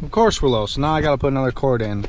of course we're low. So now I gotta put another cord in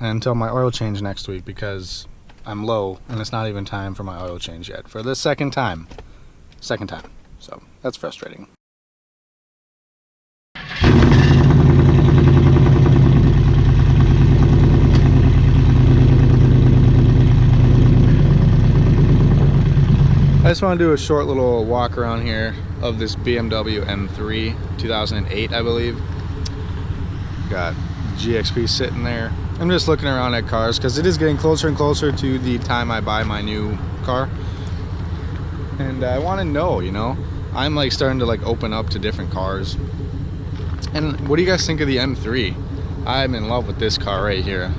until my oil change next week because I'm low and it's not even time for my oil change yet for the second time. So that's frustrating. I just want to do a short little walk around here of this BMW M3 2008, I believe. Got GXP sitting there. I'm just looking around at cars because it is getting closer and closer to the time I buy my new car. And I want to know, you know, I'm like starting to like open up to different cars. And what do you guys think of the M3? I'm in love with this car right here.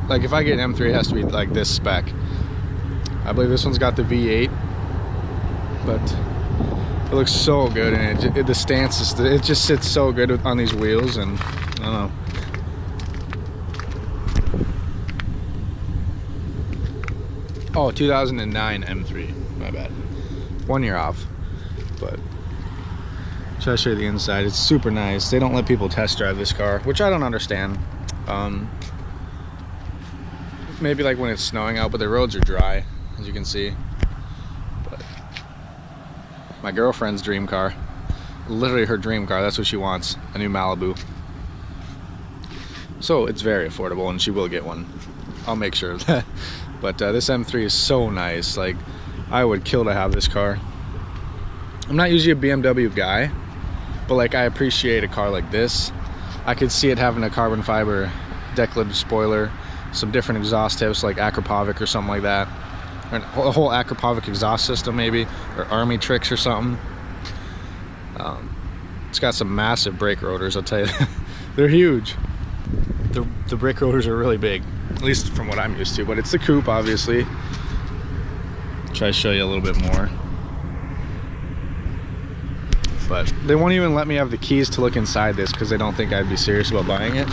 Like if I get an M3, it has to be like this spec. I believe this one's got the V8. But it looks so good, and the stance is, it just sits so good on these wheels, and I don't know. Oh, 2009 M3, my bad. 1 year off. But try to show you the inside. It's super nice. They don't let people test drive this car, which I don't understand. Maybe like when it's snowing out, but the roads are dry, as you can see. My girlfriend's dream car, literally her dream car, that's what she wants, a new Malibu. So it's very affordable and she will get one. I'll make sure of that. But this M3 is so nice. Like, I would kill to have this car. I'm not usually a BMW guy, but like I appreciate a car like this. I could see it having a carbon fiber deck lid spoiler, some different exhaust tips like Akrapovic or something like that. A whole Akrapovic exhaust system maybe, or Army Tricks or something. It's got some massive brake rotors, I'll tell you. They're huge. The brake rotors are really big, at least from what I'm used to, but it's the coupe obviously. Try to show you a little bit more. But they won't even let me have the keys to look inside this because they don't think I'd be serious about buying it.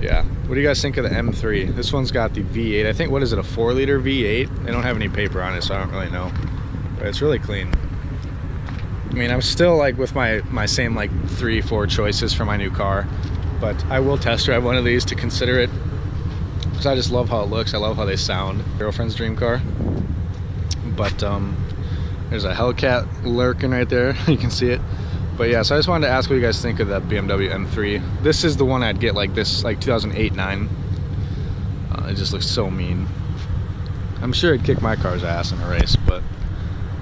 Yeah, what do you guys think of the M3? This one's got the V8. I think, what is it, a 4-liter V8? They don't have any paper on it, so I don't really know. But it's really clean. I mean, I'm still like with my same like 3-4 choices for my new car. But I will test drive one of these to consider it. Because I just love how it looks. I love how they sound. Girlfriend's dream car. But there's a Hellcat lurking right there. You can see it. But yeah, so I just wanted to ask what you guys think of that BMW M3. This is the one I'd get, like this, like 2008-9. It just looks so mean. I'm sure it'd kick my car's ass in a race, but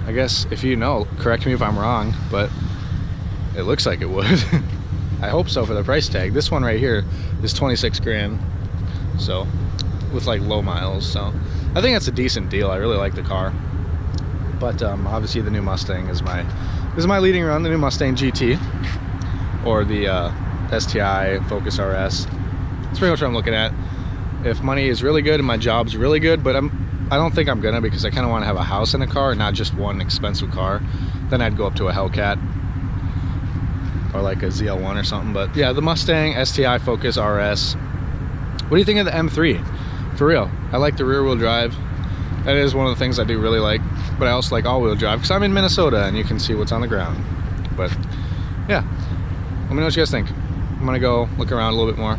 I guess if you know, correct me if I'm wrong, but it looks like it would. I hope so for the price tag. This one right here is 26 grand, so with like low miles. So I think that's a decent deal. I really like the car. But obviously the new Mustang is my leading run, the new Mustang GT, or the STI Focus RS. That's pretty much what I'm looking at. If money is really good and my job's really good, but I don't think I'm gonna, because I kind of want to have a house in a car and not just one expensive car, then I'd go up to a Hellcat or like a ZL1 or something. But yeah, the Mustang STI Focus RS. What do you think of the M3? For real, I like the rear wheel drive. That is one of the things I do really like, but I also like all-wheel drive because I'm in Minnesota and you can see what's on the ground. But yeah, let me know what you guys think. I'm gonna go look around a little bit more,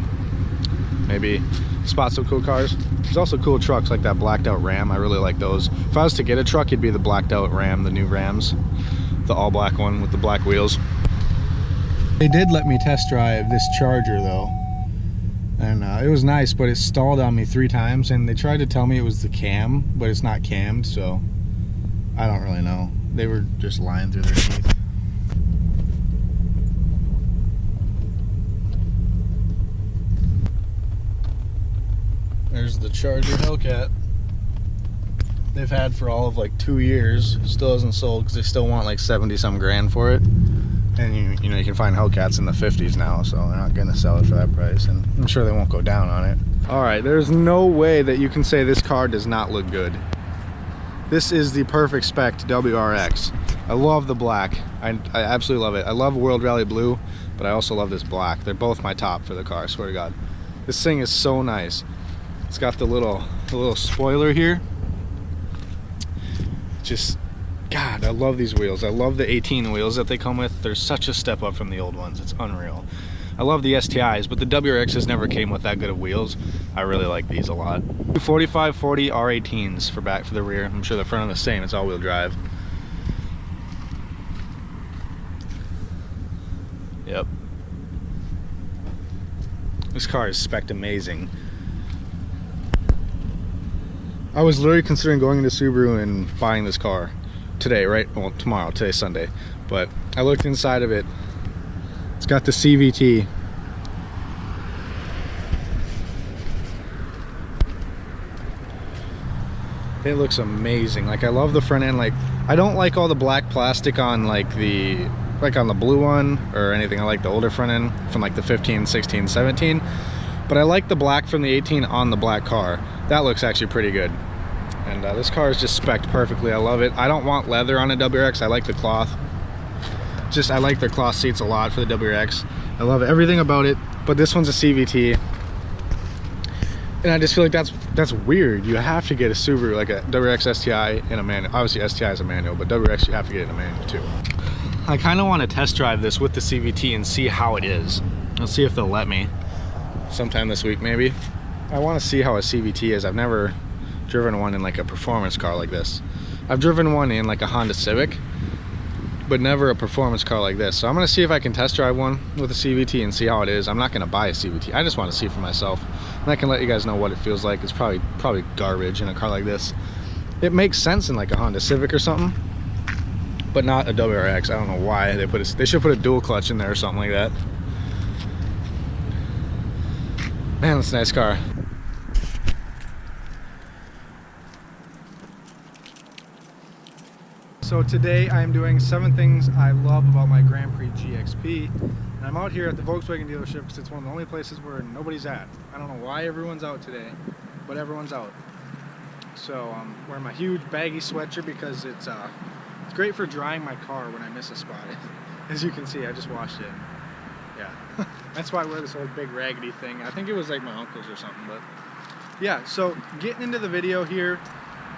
maybe spot some cool cars. There's also cool trucks like that blacked out Ram. I really like those. If I was to get a truck, it'd be the blacked out Ram, the new Rams, the all black one with the black wheels. They did let me test drive this Charger though, and it was nice, but it stalled on me 3 times, and they tried to tell me it was the cam, but it's not cammed, so I don't really know. They were just lying through their teeth. There's the Charger Hellcat. They've had for all of like 2 years. Still hasn't sold because they still want like 70-some grand for it. And you know, you can find Hellcats in the 50s now, so they're not gonna sell it for that price, and I'm sure they won't go down on it. All right, there's no way that you can say this car does not look good. This is the perfect spec WRX. I love the black. I absolutely love it. I love World Rally Blue, but I also love this black. They're both my top for the car, I swear to God. This thing is so nice. It's got the little spoiler here. Just God, I love these wheels. I love the 18 wheels that they come with. They're such a step up from the old ones. It's unreal. I love the STIs, but the WRXs never came with that good of wheels. I really like these a lot. 4540 R18s for back for the rear. I'm sure the front are the same. It's all-wheel drive. Yep. This car is spec'd amazing. I was literally considering going into Subaru and buying this car today, right? Well, tomorrow. Today's Sunday. But I looked inside of it. It's got the CVT. It looks amazing. Like, I love the front end. Like, I don't like all the black plastic on like on the blue one or anything. I like the older front end from like the 15, 16, 17. But I like the black from the 18 on the black car. That looks actually pretty good. And this car is just spec'd perfectly. I love it. I don't want leather on a WRX. I like the cloth. I like their cloth seats a lot for the WRX. I love everything about it. But this one's a CVT. And I just feel like that's weird. You have to get a Subaru, like a WRX STI in a manual. Obviously STI is a manual, but WRX you have to get in a manual too. I kind of want to test drive this with the CVT and see how it is. Let's see if they'll let me sometime this week maybe. I want to see how a CVT is. I've never driven one in like a performance car like this. I've driven one in like a Honda Civic, but never a performance car like this. So I'm gonna see if I can test drive one with a CVT and see how it is. I'm not gonna buy a CVT. I just want to see for myself, and I can let you guys know what it feels like. It's probably garbage in a car like this. It makes sense in like a Honda Civic or something, but not a WRX. I don't know why they put they should put a dual clutch in there or something like that. Man, that's a nice car. So today I am doing 7 things I love about my Grand Prix GXP. And I'm out here at the Volkswagen dealership because it's one of the only places where nobody's at. I don't know why everyone's out today, but everyone's out. So I'm wearing my huge baggy sweatshirt because it's great for drying my car when I miss a spot. As you can see, I just washed it. Yeah, that's why I wear this old big raggedy thing. I think it was like my uncle's or something, but yeah. So getting into the video here,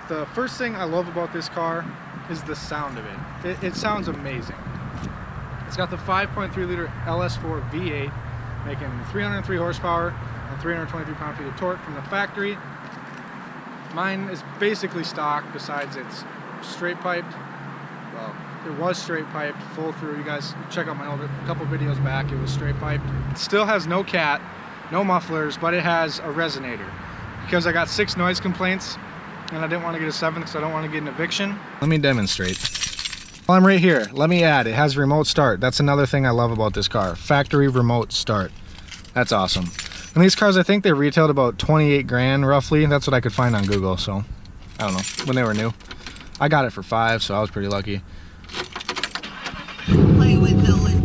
the first thing I love about this car is the sound of it. It sounds amazing. It's got the 5.3 liter LS4 V8 making 303 horsepower and 323 pound-feet of torque from the factory. Mine is basically stock, besides it's straight piped. Well, it was straight piped full through. You guys check out my old couple videos back, it was straight piped. It still has no cat, no mufflers, but it has a resonator. Because I got 6 noise complaints and I didn't want to get a 7th because I don't want to get an eviction. Let me demonstrate. Well, I'm right here. Let me add, it has remote start. That's another thing I love about this car. Factory remote start. That's awesome. And these cars, I think they retailed about 28 grand roughly. That's what I could find on Google, so I don't know, when they were new. I got it for 5, so I was pretty lucky. Play with Dylan.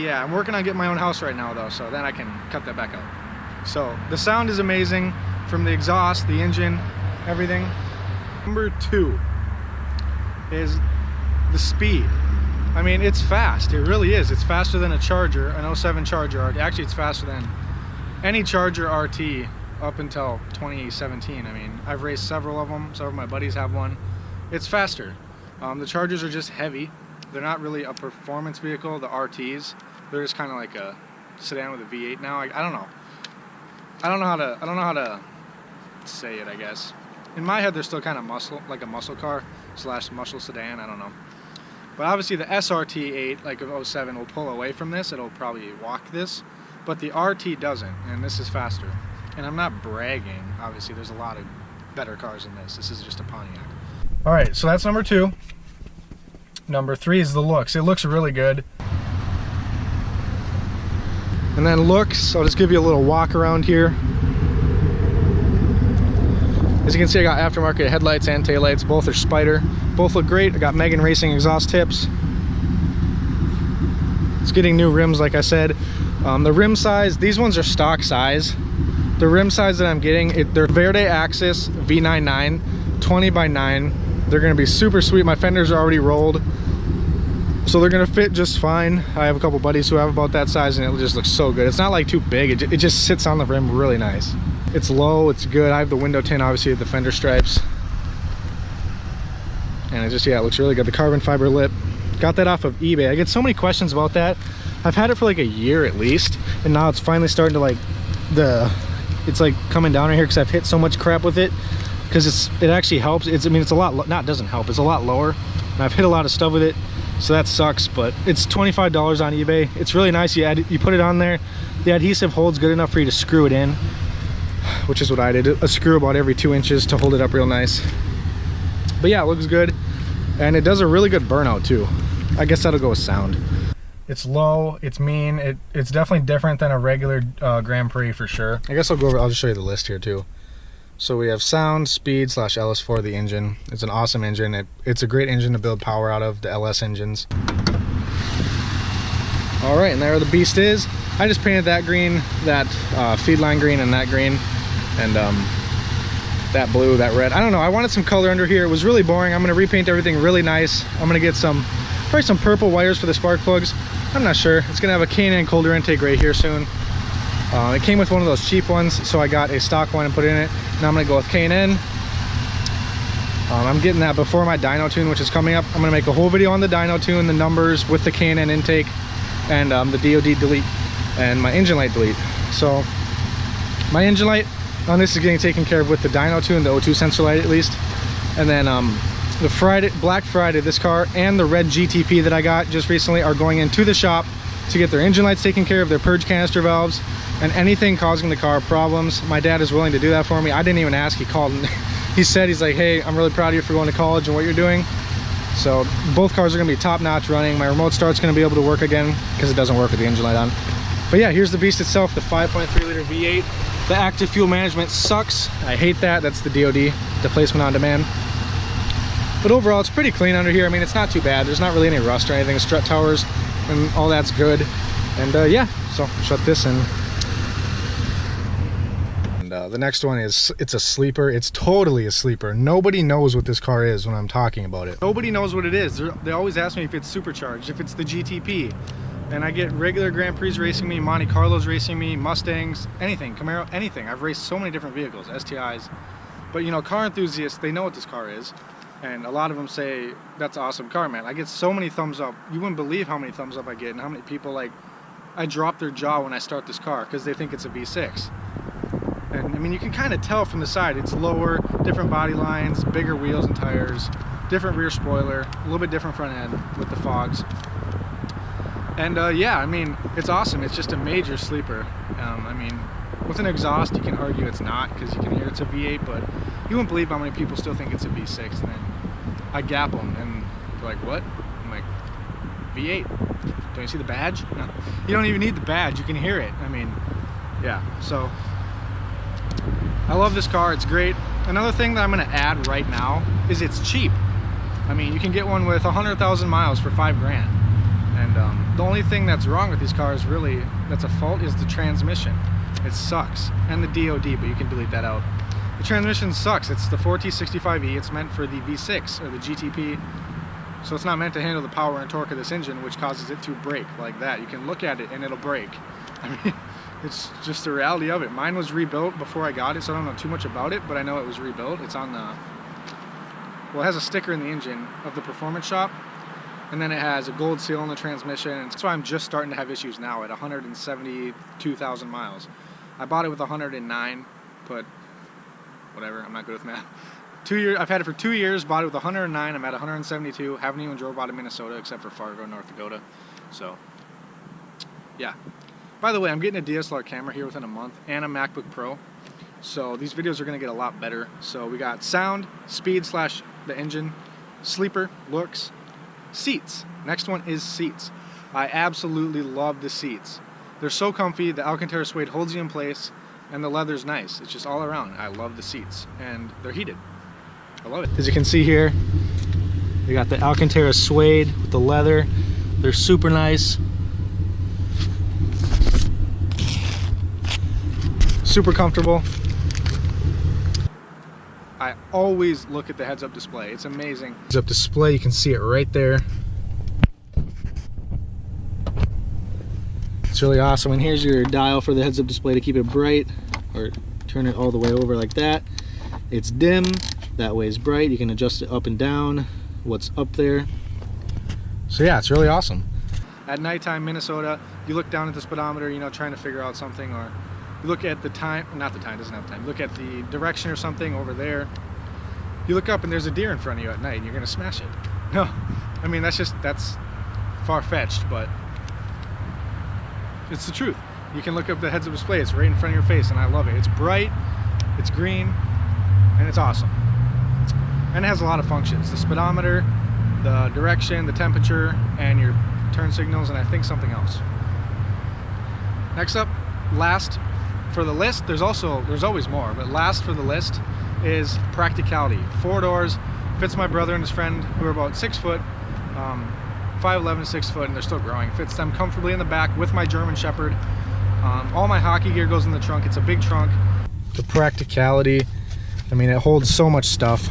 Yeah, I'm working on getting my own house right now though, so then I can cut that back out. So the sound is amazing from the exhaust, the engine, everything. Number 2 is the speed. I mean, it's fast. It really is. It's faster than a Charger, an 07 Charger. Actually, it's faster than any Charger RT up until 2017. I mean, I've raced several of them. Several of my buddies have one. It's faster. The Chargers are just heavy. They're not really a performance vehicle. The RTs, they're just kind of like a sedan with a V8 now. I don't know. I don't know how to say it, I guess. In my head, they're still kind of muscle, like a muscle car / muscle sedan. I don't know. But obviously the SRT8, like of 07, will pull away from this. It'll probably walk this. But the RT doesn't, and this is faster. And I'm not bragging. Obviously, there's a lot of better cars than this. This is just a Pontiac. All right, so that's number 2. Number 3 is the looks. It looks really good. And then looks, I'll just give you a little walk around here. As you can see, I got aftermarket headlights and taillights. Both are Spider. Both look great. I got Megan Racing exhaust tips. It's getting new rims, like I said. The rim size, these ones are stock size. The rim size that I'm getting, they're Verde Axis V99, 20 by 9. They're gonna be super sweet. My fenders are already rolled. So they're gonna fit just fine. I have a couple buddies who have about that size, and it just looks so good. It's not like too big, it just sits on the rim really nice. It's low, it's good. I have the window tint, obviously, the fender stripes. And it just, yeah, it looks really good. The carbon fiber lip, got that off of eBay. I get so many questions about that. I've had it for like a year at least, and now it's finally starting to like, it's like coming down right here because I've hit so much crap with it. Because it actually helps. I mean, it's a lot, not doesn't help, it's a lot lower. And I've hit a lot of stuff with it, so that sucks, but it's $25 on eBay. It's really nice. You put it on there, the adhesive holds good enough for you to screw it in, which is what I did. A screw about every 2 inches to hold it up real nice. But yeah, it looks good, and it does a really good burnout too. I guess that'll go with sound. It's low, it's mean, it's definitely different than a regular Grand Prix for sure. I guess I'll go over, I'll just show you the list here too. So we have sound, speed / LS4, the engine. It's an awesome engine. It's a great engine to build power out of, the LS engines. All right, and there the beast is. I just painted that green, that feed line green, and that green, and that blue, that red. I don't know, I wanted some color under here. It was really boring. I'm gonna repaint everything really nice. I'm gonna get probably some purple wires for the spark plugs. I'm not sure. It's gonna have a K&N colder intake right here soon. It came with one of those cheap ones, so I got a stock one and put it in it. Now I'm gonna go with K&N. I'm getting that before my dyno tune, which is coming up. I'm gonna make a whole video on the dyno tune, the numbers with the K&N intake, and the DOD delete, and my engine light delete. So my engine light on this is getting taken care of with the dyno tune, the O2 sensor light at least. And then the Black Friday, this car and the red GTP that I got just recently are going into the shop to get their engine lights taken care of, their purge canister valves, and anything causing the car problems. My dad is willing to do that for me. I didn't even ask, he called and he said, he's like, hey, I'm really proud of you for going to college and what you're doing. So both cars are gonna be top notch running. My remote start's gonna be able to work again because it doesn't work with the engine light on. But yeah, here's the beast itself, the 5.3 liter V8. The active fuel management sucks. I hate that. That's the DOD, displacement on demand. But overall, it's pretty clean under here. I mean, it's not too bad. There's not really any rust or anything. Strut towers and all that's good. And yeah, so shut this in. And the next one is, it's a sleeper. It's totally a sleeper. Nobody knows what this car is when I'm talking about it. Nobody knows what it is. They always ask me if it's supercharged, if it's the GTP. And I get regular Grand Prix racing me, Monte Carlos racing me, Mustangs, anything, Camaro, anything. I've raced so many different vehicles, STIs. But you know, car enthusiasts, they know what this car is. And a lot of them say, that's an awesome car, man. I get so many thumbs up. You wouldn't believe how many thumbs up I get and how many people, like, I drop their jaw when I start this car because they think it's a V6. And I mean, you can kind of tell from the side, it's lower, different body lines, bigger wheels and tires, different rear spoiler, a little bit different front end with the fogs. And yeah, I mean, it's awesome. It's just a major sleeper. I mean, with an exhaust, you can argue it's not because you can hear it's a V8, but you wouldn't believe how many people still think it's a V6. And then I gap them and they're like, what? I'm like, V8. Don't you see the badge? No. You don't even need the badge. You can hear it. I mean, yeah. So I love this car. It's great. Another thing that I'm going to add right now is it's cheap. I mean, you can get one with 100,000 miles for $5 grand. And the only thing that's wrong with these cars, really, that's a fault, is the transmission. It sucks. And the DOD, but you can delete that out. The transmission sucks. It's the 4T65E. It's meant for the V6 or the GTP. So it's not meant to handle the power and torque of this engine, which causes it to break like that. You can look at it and it'll break. I mean, it's just the reality of it. Mine was rebuilt before I got it, so I don't know too much about it, but I know it was rebuilt. It's on the, well, it has a sticker in the engine of the performance shop. And then it has a gold seal on the transmission. And that's why I'm just starting to have issues now at 172,000 miles. I bought it with 109, but whatever, I'm not good with math. 2 years, I've had it for 2 years, bought it with 109, I'm at 172, haven't even drove out of Minnesota except for Fargo, North Dakota. So, yeah. By the way, I'm getting a DSLR camera here within a month and a MacBook Pro. So these videos are gonna get a lot better. So we got sound, speed / the engine, sleeper, looks, seats. Next one is seats. I absolutely love the seats. They're so comfy, the Alcantara suede holds you in place, and the leather's nice. It's just all around. I love the seats, and they're heated. I love it. As you can see here, you got the Alcantara suede with the leather. They're super nice. Super comfortable. I always look at the heads-up display. It's amazing. Heads-up display, you can see it right there. It's really awesome. And here's your dial for the heads-up display to keep it bright, or turn it all the way over like that. It's dim, that way it's bright. You can adjust it up and down, what's up there. So yeah, it's really awesome. At nighttime, Minnesota, you look down at the speedometer, you know, trying to figure out something, or you look at the time, not the time, doesn't have time. You look at the direction or something over there. You look up and there's a deer in front of you at night and you're gonna smash it. No, I mean, that's far-fetched, but it's the truth. You can look up the heads-up display, it's right in front of your face, and I love it. It's bright, it's green, and it's awesome. And it has a lot of functions. The speedometer, the direction, the temperature, and your turn signals, and I think something else. Next up, last for the list, there's always more, but last for the list is practicality. 4 doors, fits my brother and his friend who are about 6 foot, 5'11", 6 foot, and they're still growing. Fits them comfortably in the back with my German Shepherd. All my hockey gear goes in the trunk. It's a big trunk. The practicality, I mean, it holds so much stuff.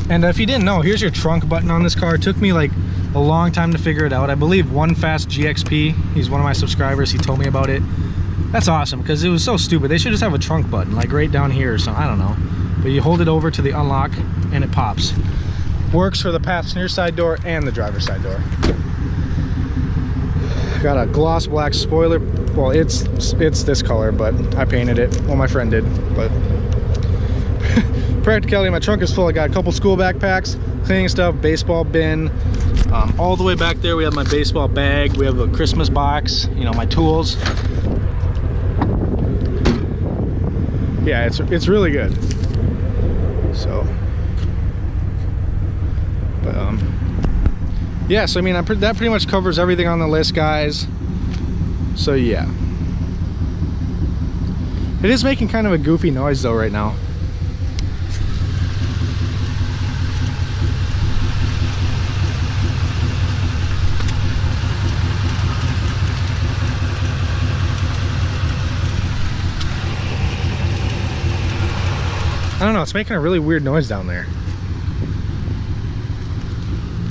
And if you didn't know, here's your trunk button on this car. It took me like a long time to figure it out. I believe One Fast GXP, he's one of my subscribers, he told me about it. That's awesome, because it was so stupid. They should just have a trunk button, like right down here or something, I don't know. But you hold it over to the unlock and it pops. Works for the passenger side door and the driver's side door. Got a gloss black spoiler. Well, it's this color, but I painted it. Well, my friend did, but practicality, my trunk is full. I got a couple school backpacks, cleaning stuff, baseball bin. All the way back there, we have my baseball bag. We have a Christmas box, you know, my tools. Yeah, it's really good. So, but yeah, so I mean, that pretty much covers everything on the list, guys. So yeah, it is making kind of a goofy noise though right now. I don't know, it's making a really weird noise down there.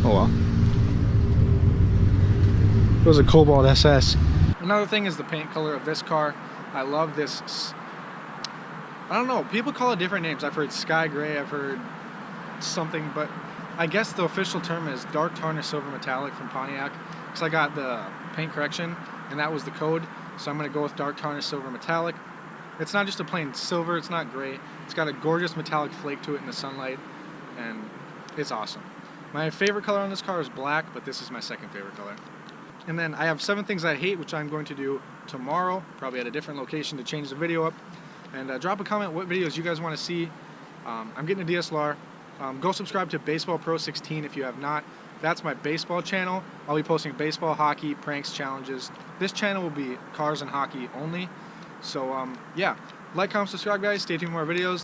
Oh well. It was a Cobalt SS. Another thing is the paint color of this car. I love this. I don't know, people call it different names. I've heard sky gray, I've heard something, but I guess the official term is dark tarnished silver metallic from Pontiac, because I got the paint correction and that was the code. So I'm going to go with dark tarnished silver metallic. It's not just a plain silver, it's not gray. It's got a gorgeous metallic flake to it in the sunlight, and it's awesome. My favorite color on this car is black, but this is my second favorite color. And then I have 7 things I hate, which I'm going to do tomorrow, probably at a different location to change the video up. And drop a comment what videos you guys want to see. I'm getting a DSLR. Go subscribe to Baseball Pro 16 if you have not. That's my baseball channel. I'll be posting baseball, hockey, pranks, challenges. This channel will be cars and hockey only. So yeah, like, comment, subscribe, guys. Stay tuned for more videos.